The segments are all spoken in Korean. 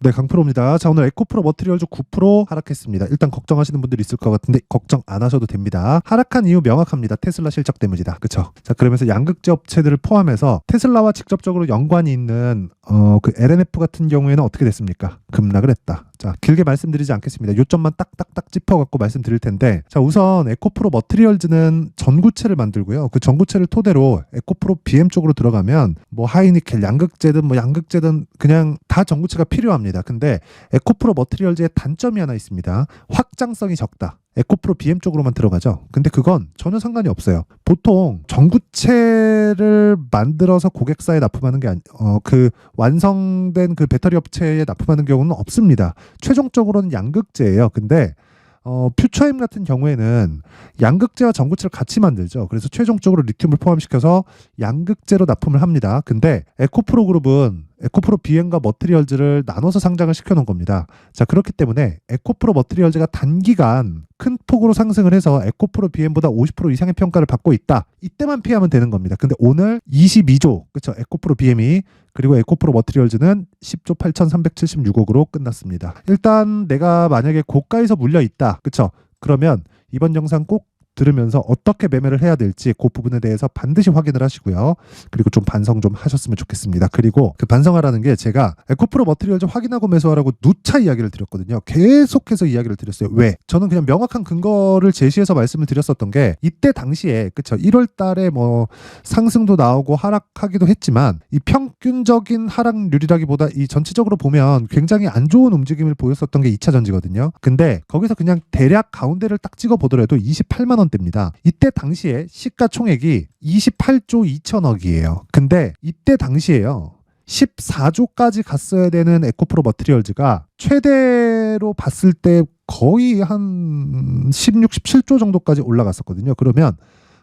네, 강프로입니다. 자, 오늘 에코프로 머티리얼즈 9% 하락했습니다. 일단 걱정하시는 분들이 있을 것 같은데 걱정 안 하셔도 됩니다. 하락한 이유 명확합니다. 테슬라 실적 때문이다. 그쵸? 자, 그러면서 양극재 업체들을 포함해서 테슬라와 직접적으로 연관이 있는 그 LNF 같은 경우에는 어떻게 됐습니까? 급락을 했다. 자, 길게 말씀드리지 않겠습니다. 요점만 딱딱딱 짚어갖고 말씀드릴 텐데, 자, 우선 에코프로 머티리얼즈는 전구체를 만들고요. 그 전구체를 토대로 에코프로 BM 쪽으로 들어가면 뭐 하이니켈, 양극재든 뭐 양극재든 그냥 다 전구체가 필요합니다. 근데 에코프로 머티리얼즈의 단점이 하나 있습니다. 확장성이 적다. 에코프로 BM 쪽으로만 들어가죠. 근데 그건 전혀 상관이 없어요. 보통 전구체를 만들어서 고객사에 납품하는 게 그 완성된 그 배터리 업체에 납품하는 경우는 없습니다. 최종적으로는 양극재예요. 근데 퓨처엠 같은 경우에는 양극재와 전구체를 같이 만들죠. 그래서 최종적으로 리튬을 포함시켜서 양극재로 납품을 합니다. 근데 에코프로 그룹은 에코프로 BM과 머티리얼즈를 나눠서 상장을 시켜놓은 겁니다. 자, 그렇기 때문에 에코프로 머티리얼즈가 단기간 큰 폭으로 상승을 해서 에코프로 BM보다 50% 이상의 평가를 받고 있다. 이때만 피하면 되는 겁니다. 근데 오늘 22조, 그쵸? 에코프로 BM이 그리고 에코프로 머티리얼즈는 10조 8,376억으로 끝났습니다. 일단 내가 만약에 고가에서 물려 있다, 그쵸? 그러면 이번 영상 꼭 들으면서 어떻게 매매를 해야 될지 그 부분에 대해서 반드시 확인을 하시고요. 그리고 좀 반성 좀 하셨으면 좋겠습니다. 그리고 그 반성하라는 게 제가 에코프로 머티리얼즈 확인하고 매수하라고 누차 이야기를 드렸거든요. 계속해서 이야기를 드렸어요. 왜? 저는 그냥 명확한 근거를 제시해서 말씀을 드렸었던 게 이때 당시에 그쵸 1월 달에 뭐 상승도 나오고 하락하기도 했지만 이 평균적인 하락률이라기보다 이 전체적으로 보면 굉장히 안 좋은 움직임을 보였었던 게 2차 전지거든요. 근데 거기서 그냥 대략 가운데를 딱 찍어 보더라도 28만 원대입니다. 이때 당시에 시가총액이 28조 2천억이에요. 근데 이때 당시에요. 14조까지 갔어야 되는 에코프로 머티리얼즈가 최대로 봤을 때 거의 한 16, 17조 정도까지 올라갔었거든요. 그러면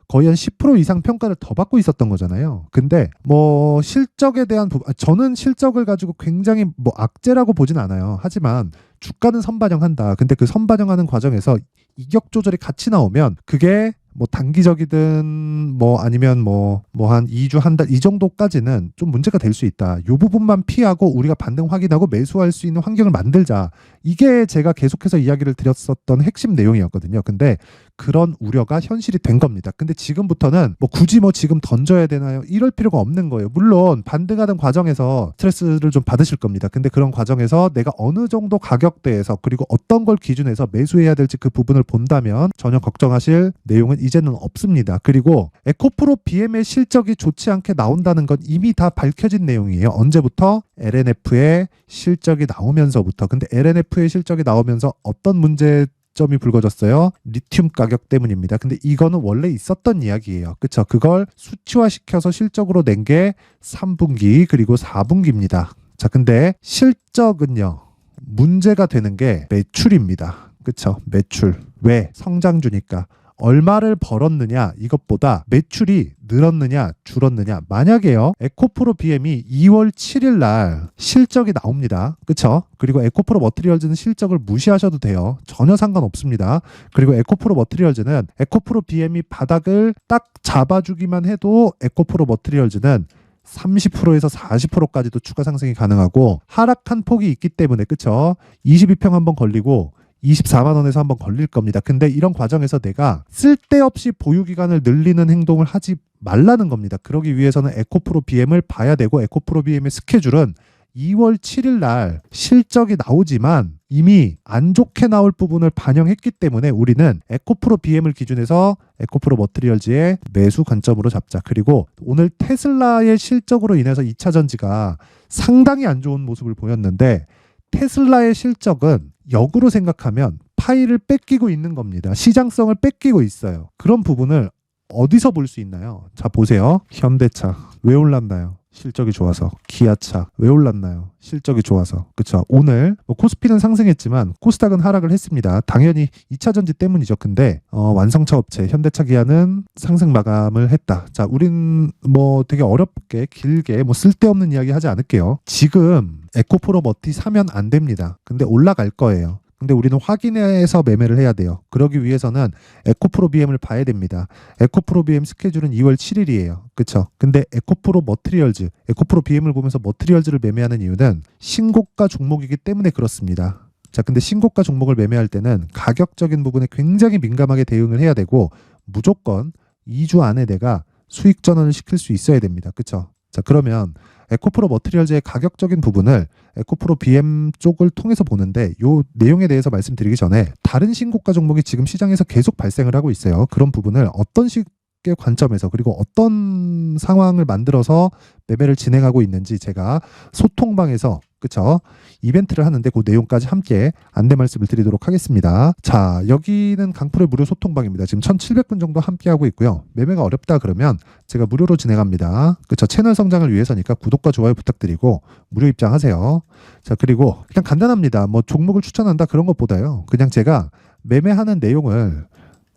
거의 한 10% 이상 평가를 더 받고 있었던 거잖아요. 근데 뭐 실적에 대한 저는 실적을 가지고 굉장히 뭐 악재라고 보진 않아요. 하지만 주가는 선반영한다. 근데 그 선반영하는 과정에서 이격 조절이 같이 나오면 그게 뭐 단기적이든 뭐 아니면 뭐 한 2주 한 달 이 정도까지는 좀 문제가 될 수 있다. 이 부분만 피하고 우리가 반등 확인하고 매수할 수 있는 환경을 만들자. 이게 제가 계속해서 이야기를 드렸었던 핵심 내용이었거든요. 근데 그런 우려가 현실이 된 겁니다. 근데 지금부터는 뭐 굳이 뭐 지금 던져야 되나요? 이럴 필요가 없는 거예요. 물론 반등하는 과정에서 스트레스를 좀 받으실 겁니다. 근데 그런 과정에서 내가 어느 정도 가격대에서 그리고 어떤 걸 기준해서 매수해야 될지 그 부분을 본다면 전혀 걱정하실 내용은 이제는 없습니다. 그리고 에코프로 BM의 실적이 좋지 않게 나온다는 건 이미 다 밝혀진 내용이에요. 언제부터? LNF의 실적이 나오면서부터. 근데 LNF의 실적이 나오면서 어떤 문제점이 불거졌어요? 리튬 가격 때문입니다. 근데 이거는 원래 있었던 이야기예요. 그쵸? 그걸 수치화시켜서 실적으로 낸 게 3분기 그리고 4분기입니다. 자, 근데 실적은요. 문제가 되는 게 매출입니다. 그쵸? 매출. 왜? 성장주니까. 얼마를 벌었느냐 이것보다 매출이 늘었느냐 줄었느냐. 만약에요 에코프로 BM이 2월 7일 날 실적이 나옵니다. 그쵸? 그리고 에코프로 머티리얼즈는 실적을 무시하셔도 돼요. 전혀 상관없습니다. 그리고 에코프로 머티리얼즈는 에코프로 BM이 바닥을 딱 잡아주기만 해도 에코프로 머티리얼즈는 30%에서 40%까지도 추가 상승이 가능하고 하락한 폭이 있기 때문에 그쵸? 22평 한번 걸리고 24만 원에서 한번 걸릴 겁니다. 근데 이런 과정에서 내가 쓸데없이 보유기간을 늘리는 행동을 하지 말라는 겁니다. 그러기 위해서는 에코프로 BM을 봐야 되고 에코프로 BM의 스케줄은 2월 7일 날 실적이 나오지만 이미 안 좋게 나올 부분을 반영했기 때문에 우리는 에코프로 BM을 기준해서 에코프로 머티리얼즈의 매수 관점으로 잡자. 그리고 오늘 테슬라의 실적으로 인해서 2차 전지가 상당히 안 좋은 모습을 보였는데 테슬라의 실적은 역으로 생각하면 파이를 뺏기고 있는 겁니다. 시장성을 뺏기고 있어요. 그런 부분을 어디서 볼 수 있나요? 자, 보세요. 현대차 왜 올랐나요? 실적이 좋아서. 기아차 왜 올랐나요? 실적이 좋아서. 그쵸? 오늘 뭐 코스피는 상승했지만 코스닥은 하락을 했습니다. 당연히 2차 전지 때문이죠. 근데 완성차 업체 현대차 기아는 상승 마감을 했다. 자, 우린 뭐 되게 어렵게 길게 뭐 쓸데없는 이야기 하지 않을게요. 지금 에코프로 머티 사면 안 됩니다. 근데 올라갈 거예요. 근데 우리는 확인해서 매매를 해야 돼요. 그러기 위해서는 에코프로 BM을 봐야 됩니다. 에코프로 BM 스케줄은 2월 7일이에요. 그쵸? 근데 에코프로 머트리얼즈, 에코프로 BM을 보면서 머트리얼즈를 매매하는 이유는 신고가 종목이기 때문에 그렇습니다. 자, 근데 신고가 종목을 매매할 때는 가격적인 부분에 굉장히 민감하게 대응을 해야 되고 무조건 2주 안에 내가 수익 전환을 시킬 수 있어야 됩니다. 그쵸? 자, 그러면 에코프로 머트리얼즈의 가격적인 부분을 에코프로 BM 쪽을 통해서 보는데 요 내용에 대해서 말씀드리기 전에 다른 신고가 종목이 지금 시장에서 계속 발생을 하고 있어요. 그런 부분을 어떤 식의 관점에서 그리고 어떤 상황을 만들어서 매매를 진행하고 있는지 제가 소통방에서 그쵸? 이벤트를 하는데 그 내용까지 함께 안내 말씀을 드리도록 하겠습니다. 자, 여기는 강풀의 무료 소통방입니다. 지금 1700분 정도 함께하고 있고요. 매매가 어렵다 그러면 제가 무료로 진행합니다. 그쵸? 채널 성장을 위해서니까 구독과 좋아요 부탁드리고 무료 입장하세요. 자, 그리고 그냥 간단합니다. 뭐 종목을 추천한다 그런 것보다요. 그냥 제가 매매하는 내용을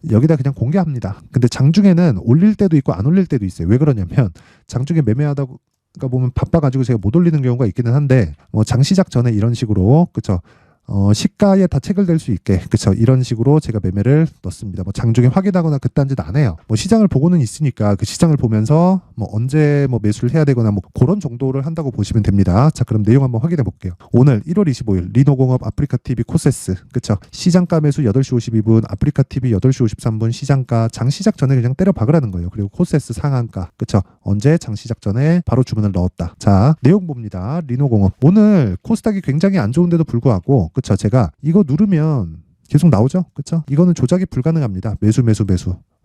여기다 그냥 공개합니다. 근데 장중에는 올릴 때도 있고 안 올릴 때도 있어요. 왜 그러냐면 장중에 매매하다 보면 바빠가지고 제가 못 올리는 경우가 있기는 한데 뭐 장 시작 전에 이런 식으로 그쵸 시가에 다 체결될 수 있게 그쵸 이런 식으로 제가 매매를 넣습니다. 뭐 장중에 확인하거나 그딴 짓 안 해요. 뭐 시장을 보고는 있으니까 그 시장을 보면서 뭐 언제 뭐 매수를 해야 되거나 뭐 그런 정도를 한다고 보시면 됩니다. 자, 그럼 내용 한번 확인해 볼게요. 오늘 1월 25일 리노공업 아프리카TV 코세스 그쵸 시장가 매수 8시 52분 아프리카TV 8시 53분 시장가 장 시작 전에 그냥 때려 박으라는 거예요. 그리고 코세스 상한가 그쵸 언제 장 시작 전에 바로 주문을 넣었다. 자, 내용 봅니다. 리노공업 오늘 코스닥이 굉장히 안 좋은데도 불구하고 그쵸 제가 이거 누르면 계속 나오죠. 그쵸 이거는 조작이 불가능합니다. 매수.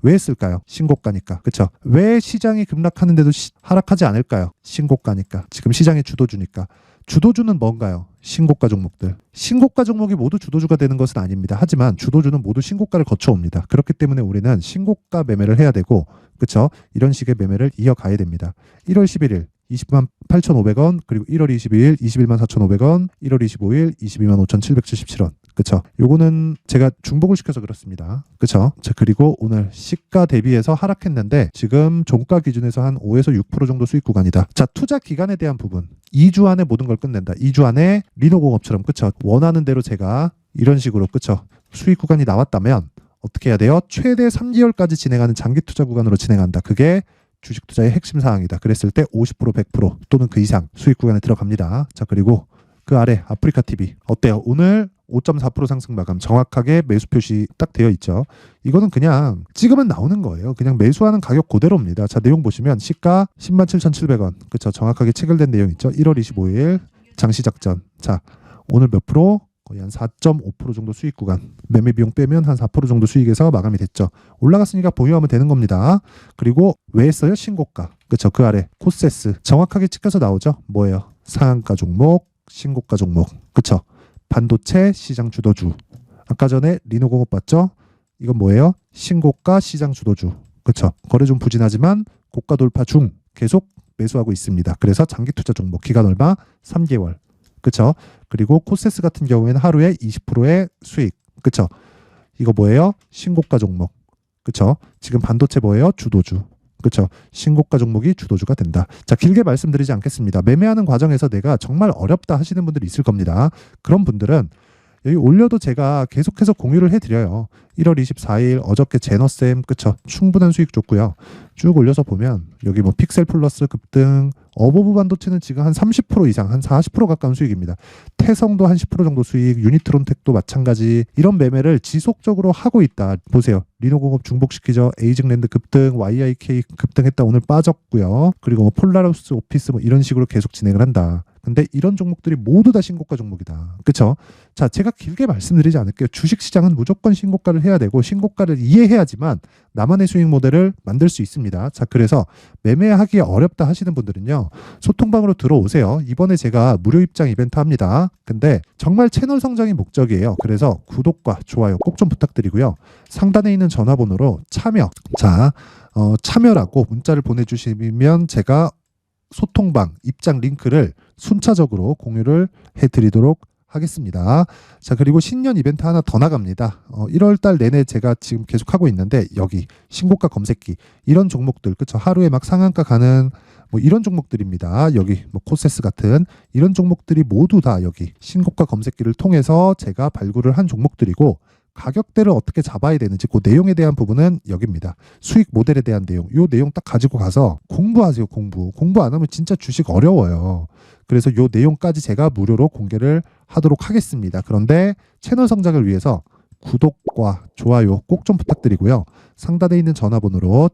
왜 했을까요? 신고가니까. 그쵸 왜 시장이 급락하는데도 하락하지 않을까요? 신고가니까. 지금 시장의 주도주니까. 주도주는 뭔가요? 신고가 종목들. 신고가 종목이 모두 주도주가 되는 것은 아닙니다. 하지만 주도주는 모두 신고가를 거쳐옵니다. 그렇기 때문에 우리는 신고가 매매를 해야 되고 그쵸 이런 식의 매매를 이어가야 됩니다. 1월 11일 20만 8,500원 그리고 1월 22일 21만 4,500원 1월 25일 22만 5,777원 그쵸 요거는 제가 중복을 시켜서 그렇습니다. 그쵸 자, 그리고 오늘 시가 대비해서 하락했는데 지금 종가 기준에서 한 5에서 6% 정도 수익 구간이다. 자, 투자 기간에 대한 부분 2주 안에 모든 걸 끝낸다. 2주 안에 리노공업처럼 그쵸 원하는 대로 제가 이런 식으로 그쵸 수익 구간이 나왔다면 어떻게 해야 돼요? 최대 3개월까지 진행하는 장기 투자 구간으로 진행한다. 그게 주식 투자의 핵심 사항이다. 그랬을 때 50%, 100% 또는 그 이상 수익 구간에 들어갑니다. 자, 그리고 그 아래 아프리카TV 어때요? 오늘 5.4% 상승 마감 정확하게 매수 표시 딱 되어 있죠. 이거는 그냥 찍으면 나오는 거예요. 그냥 매수하는 가격 그대로입니다. 자, 내용 보시면 시가 107,700원 그쵸 정확하게 체결된 내용 있죠. 1월 25일 장시작 전. 자, 오늘 몇 프로? 거의 한 4.5% 정도 수익 구간 매매 비용 빼면 한 4% 정도 수익에서 마감이 됐죠. 올라갔으니까 보유하면 되는 겁니다. 그리고 왜 했어요? 신고가 그쵸 그 아래 코세스 정확하게 찍혀서 나오죠. 뭐예요? 상한가 종목 신고가 종목 그쵸 반도체 시장 주도주 아까 전에 리노공업 봤죠? 이건 뭐예요? 신고가 시장 주도주 그쵸 거래 좀 부진하지만 고가 돌파 중 계속 매수하고 있습니다. 그래서 장기 투자 종목 기간 얼마? 3개월 그쵸 그리고 코세스 같은 경우에는 하루에 20%의 수익 그쵸 이거 뭐예요? 신고가 종목 그쵸 지금 반도체 뭐예요? 주도주 그쵸 신고가 종목이 주도주가 된다. 자, 길게 말씀드리지 않겠습니다. 매매하는 과정에서 내가 정말 어렵다 하시는 분들이 있을 겁니다. 그런 분들은 여기 올려도 제가 계속해서 공유를 해드려요. 1월 24일 어저께 제너쌤 그쵸 충분한 수익 줬고요. 쭉 올려서 보면 여기 뭐 픽셀 플러스 급등 어버브 반도체는 지금 한 30% 이상 한 40% 가까운 수익입니다. 태성도 한 10% 정도 수익 유니트론텍도 마찬가지 이런 매매를 지속적으로 하고 있다. 보세요. 리노공업 중복시키죠. 에이징랜드 급등 YIK 급등했다 오늘 빠졌고요. 그리고 뭐 폴라로스 오피스 뭐 이런 식으로 계속 진행을 한다. 근데 이런 종목들이 모두 다 신고가 종목이다. 그쵸? 자, 제가 길게 말씀드리지 않을게요. 주식시장은 무조건 신고가를 해야 되고 신고가를 이해해야지만 나만의 수익 모델을 만들 수 있습니다. 자, 그래서 매매하기 어렵다 하시는 분들은요. 소통방으로 들어오세요. 이번에 제가 무료 입장 이벤트 합니다. 근데 정말 채널 성장이 목적이에요. 그래서 구독과 좋아요 꼭 좀 부탁드리고요. 상단에 있는 전화번호로 참여 참여라고 문자를 보내주시면 제가 소통방 입장 링크를 순차적으로 공유를 해드리도록 하겠습니다. 자, 그리고 신년 이벤트 하나 더 나갑니다. 1월달 내내 제가 지금 계속 하고 있는데 여기 신고가 검색기 이런 종목들 그쵸 하루에 막 상한가 가는 뭐 이런 종목들입니다. 여기 뭐 코세스 같은 이런 종목들이 모두 다 여기 신고가 검색기를 통해서 제가 발굴을 한 종목들이고, 가격대를 어떻게 잡아야 되는지 그 내용에 대한 부분은 여기입니다. 수익 모델에 대한 내용, 요 내용 딱 가지고 가서 공부하세요. 공부 안 하면 진짜 주식 어려워요. 그래서 요 내용까지 제가 무료로 공개를 하도록 하겠습니다. 그런데 채널 성장을 위해서 구독과 좋아요 꼭 좀 부탁드리고요. 상단에 있는 전화번호로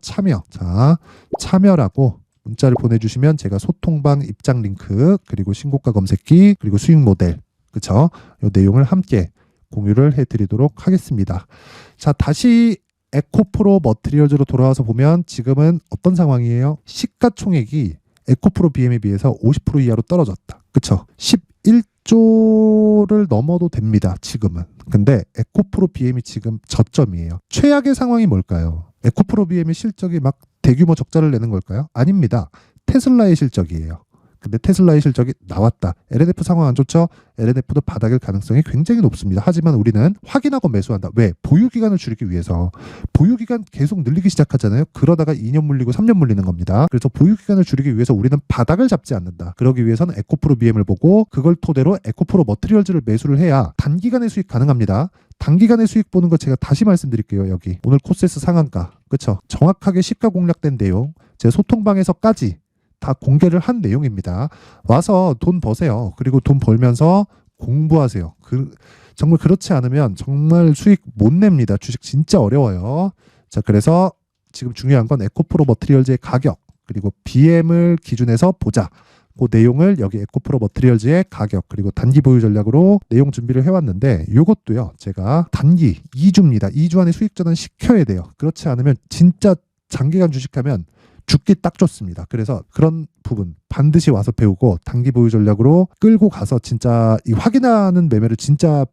참여라고 문자를 보내주시면 제가 소통방 입장 링크, 그리고 신고가 검색기, 그리고 수익 모델, 그쵸? 요 내용을 함께 공유를 해드리도록 하겠습니다. 자, 다시 에코프로 머티리얼즈로 돌아와서 보면 지금은 어떤 상황이에요? 시가총액이 에코프로 BM에 비해서 50% 이하로 떨어졌다. 그쵸? 11조를 넘어도 됩니다. 지금은. 근데 에코프로 BM이 지금 저점이에요. 최악의 상황이 뭘까요? 에코프로 BM의 실적이 막 대규모 적자를 내는 걸까요? 아닙니다. 테슬라의 실적이에요. 근데 테슬라의 실적이 나왔다. LNF 상황 안 좋죠? LNF도 바닥일 가능성이 굉장히 높습니다. 하지만 우리는 확인하고 매수한다. 왜? 보유기간을 줄이기 위해서. 보유기간 계속 늘리기 시작하잖아요. 그러다가 2년 물리고 3년 물리는 겁니다. 그래서 보유기간을 줄이기 위해서 우리는 바닥을 잡지 않는다. 그러기 위해서는 에코프로 BM을 보고 그걸 토대로 에코프로 머티리얼즈를 매수를 해야 단기간의 수익 가능합니다. 단기간의 수익 보는 거 제가 다시 말씀드릴게요. 여기 오늘 코세스 상한가, 그쵸? 정확하게 시가 공략된 내용 제 소통방에서까지 다 공개를 한 내용입니다. 와서 돈 버세요. 그리고 돈 벌면서 공부하세요. 정말 그렇지 않으면 정말 수익 못 냅니다. 주식 진짜 어려워요. 자, 그래서 지금 중요한 건 에코프로 머티리얼즈의 가격, 그리고 BM을 기준해서 보자. 그 내용을 여기 에코프로 머티리얼즈의 가격, 그리고 단기 보유 전략으로 내용 준비를 해왔는데, 이것도요 제가 단기 2주입니다. 2주 안에 수익 전환 시켜야 돼요. 그렇지 않으면 진짜 장기간 주식하면 죽기 딱 좋습니다. 그래서 그런 부분 반드시 와서 배우고 단기 보유 전략으로 끌고 가서 진짜 이 확인하는 매매를 진짜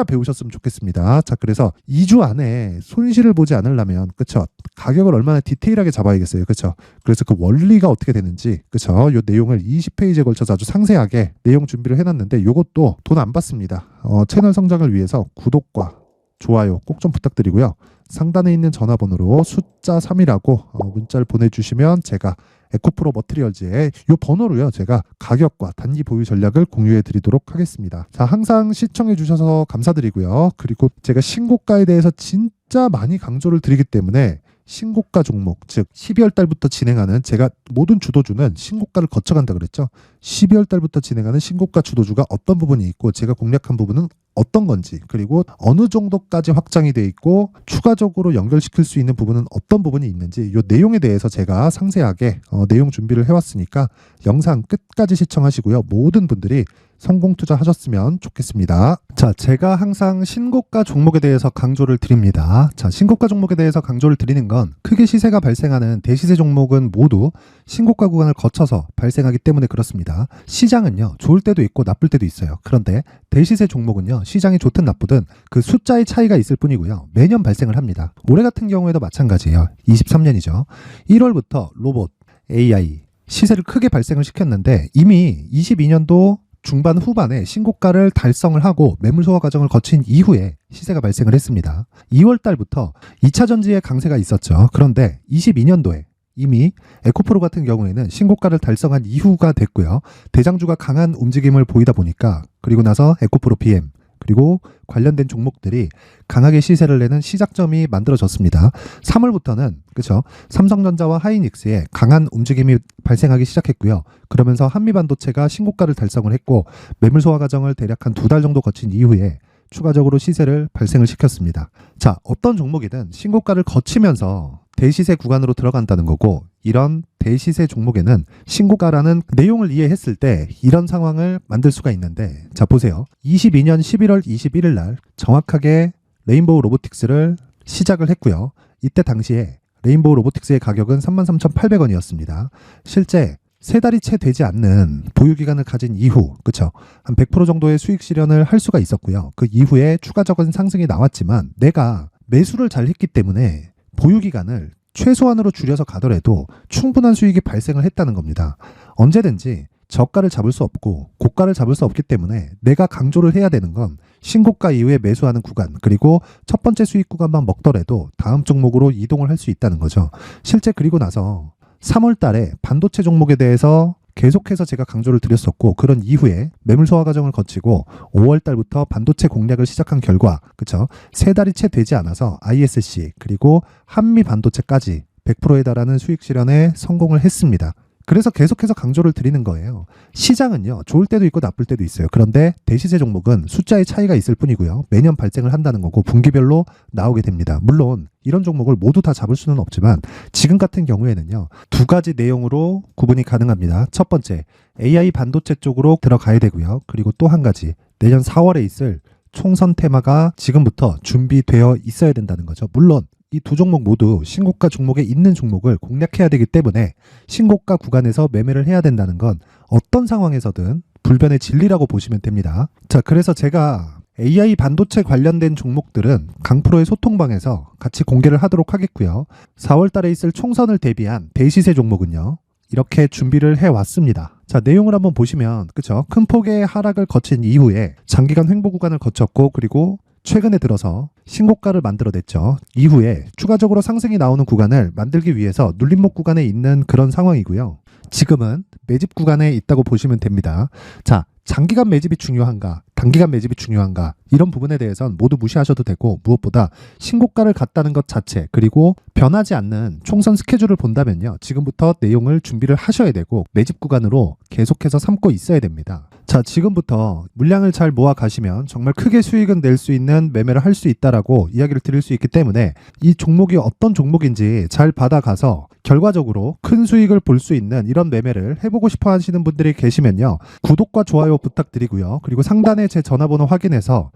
배우셨으면 좋겠습니다. 자, 그래서 2주 안에 손실을 보지 않으려면, 그쵸? 가격을 얼마나 디테일하게 잡아야겠어요. 그쵸? 그래서 그 원리가 어떻게 되는지, 그쵸? 요 내용을 20페이지에 걸쳐서 아주 상세하게 내용 준비를 해놨는데, 요것도 돈 안 받습니다. 채널 성장을 위해서 구독과 좋아요 꼭 좀 부탁드리고요. 상단에 있는 전화번호로 숫자 3이라고 문자를 보내주시면 제가 에코프로 머티리얼즈의 이 번호로요 제가 가격과 단기 보유 전략을 공유해 드리도록 하겠습니다. 자, 항상 시청해 주셔서 감사드리고요. 그리고 제가 신고가에 대해서 진짜 많이 강조를 드리기 때문에 신고가 종목, 즉 12월 달부터 진행하는, 제가 모든 주도주는 신고가를 거쳐간다 그랬죠. 12월 달부터 진행하는 신고가 주도주가 어떤 부분이 있고 제가 공략한 부분은 어떤 건지, 그리고 어느 정도까지 확장이 돼 있고 추가적으로 연결시킬 수 있는 부분은 어떤 부분이 있는지, 이 내용에 대해서 제가 상세하게 내용 준비를 해왔으니까 영상 끝까지 시청하시고요. 모든 분들이 성공 투자하셨으면 좋겠습니다. 자, 제가 항상 신고가 종목에 대해서 강조를 드립니다. 자, 신고가 종목에 대해서 강조를 드리는 건 크게 시세가 발생하는 대시세 종목은 모두 신고가 구간을 거쳐서 발생하기 때문에 그렇습니다. 시장은요, 좋을 때도 있고 나쁠 때도 있어요. 그런데 대시세 종목은요, 시장이 좋든 나쁘든 그 숫자의 차이가 있을 뿐이고요. 매년 발생을 합니다. 올해 같은 경우에도 마찬가지예요. 23년이죠. 1월부터 로봇, AI 시세를 크게 발생을 시켰는데 이미 22년도 중반 후반에 신고가를 달성을 하고 매물 소화 과정을 거친 이후에 시세가 발생을 했습니다. 2월 달부터 2차 전지의 강세가 있었죠. 그런데 22년도에 이미 에코프로 같은 경우에는 신고가를 달성한 이후가 됐고요. 대장주가 강한 움직임을 보이다 보니까, 그리고 나서 에코프로 BM 그리고 관련된 종목들이 강하게 시세를 내는 시작점이 만들어졌습니다. 3월부터는 그렇죠. 삼성전자와 하이닉스의 강한 움직임이 발생하기 시작했고요. 그러면서 한미반도체가 신고가를 달성을 했고 매물 소화 과정을 대략 한 2달 정도 거친 이후에 추가적으로 시세를 발생을 시켰습니다. 자, 어떤 종목이든 신고가를 거치면서 대시세 구간으로 들어간다는 거고, 이런 대시세 종목에는 신고가라는 내용을 이해했을 때 이런 상황을 만들 수가 있는데, 자 보세요. 22년 11월 21일 날 정확하게 레인보우 로보틱스를 시작을 했고요. 이때 당시에 레인보우 로보틱스의 가격은 33,800원이었습니다. 실제 3달이 채 되지 않는 보유기간을 가진 이후, 그쵸? 한 100% 정도의 수익 실현을 할 수가 있었고요. 그 이후에 추가적인 상승이 나왔지만 내가 매수를 잘 했기 때문에 보유기간을 최소한으로 줄여서 가더라도 충분한 수익이 발생을 했다는 겁니다. 언제든지 저가를 잡을 수 없고 고가를 잡을 수 없기 때문에 내가 강조를 해야 되는 건 신고가 이후에 매수하는 구간, 그리고 첫 번째 수익 구간만 먹더라도 다음 종목으로 이동을 할 수 있다는 거죠. 실제 그리고 나서 3월 달에 반도체 종목에 대해서 계속해서 제가 강조를 드렸었고, 그런 이후에 매물 소화 과정을 거치고 5월 달부터 반도체 공략을 시작한 결과, 그쵸? 3달이 채 되지 않아서 ISC 그리고 한미 반도체까지 100%에 달하는 수익 실현에 성공을 했습니다. 그래서 계속해서 강조를 드리는 거예요. 시장은요, 좋을 때도 있고 나쁠 때도 있어요. 그런데 대시세 종목은 숫자의 차이가 있을 뿐이고요. 매년 발생을 한다는 거고 분기별로 나오게 됩니다. 물론 이런 종목을 모두 다 잡을 수는 없지만 지금 같은 경우에는요, 두 가지 내용으로 구분이 가능합니다. 첫 번째, AI 반도체 쪽으로 들어가야 되고요. 그리고 또 한 가지, 내년 4월에 있을 총선 테마가 지금부터 준비되어 있어야 된다는 거죠. 물론 이 두 종목 모두 신고가 종목에 있는 종목을 공략해야 되기 때문에 신고가 구간에서 매매를 해야 된다는 건 어떤 상황에서든 불변의 진리라고 보시면 됩니다. 자, 그래서 제가 AI 반도체 관련된 종목들은 강프로의 소통방에서 같이 공개를 하도록 하겠고요. 4월 달에 있을 총선을 대비한 대시세 종목은요, 이렇게 준비를 해왔습니다. 자, 내용을 한번 보시면, 그쵸? 큰 폭의 하락을 거친 이후에 장기간 횡보 구간을 거쳤고, 그리고 최근에 들어서 신고가를 만들어냈죠. 이후에 추가적으로 상승이 나오는 구간을 만들기 위해서 눌림목 구간에 있는 그런 상황이고요. 지금은 매집 구간에 있다고 보시면 됩니다. 자, 장기간 매집이 중요한가, 단기간 매집이 중요한가, 이런 부분에 대해서는 모두 무시하셔도 되고, 무엇보다 신고가를 갔다는 것 자체, 그리고 변하지 않는 총선 스케줄을 본다면요, 지금부터 내용을 준비를 하셔야 되고 매집 구간으로 계속해서 삼고 있어야 됩니다. 자, 지금부터 물량을 잘 모아 가시면 정말 크게 수익은 낼 수 있는 매매를 할 수 있다라고 이야기를 드릴 수 있기 때문에 이 종목이 어떤 종목인지 잘 받아가서 결과적으로 큰 수익을 볼 수 있는 이런 매매를 해보고 싶어 하시는 분들이 계시면요, 구독과 좋아요 부탁드리고요. 그리고 상단에 제 전화번호 확인해서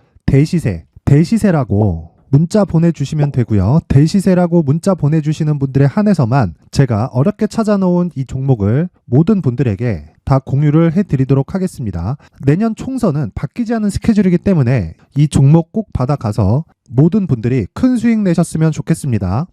대시세라고 문자 보내주시면 되고요. 대시세라고 문자 보내주시는 분들에 한해서만 제가 어렵게 찾아놓은 이 종목을 모든 분들에게 다 공유를 해드리도록 하겠습니다. 내년 총선은 바뀌지 않은 스케줄이기 때문에 이 종목 꼭 받아가서 모든 분들이 큰 수익 내셨으면 좋겠습니다.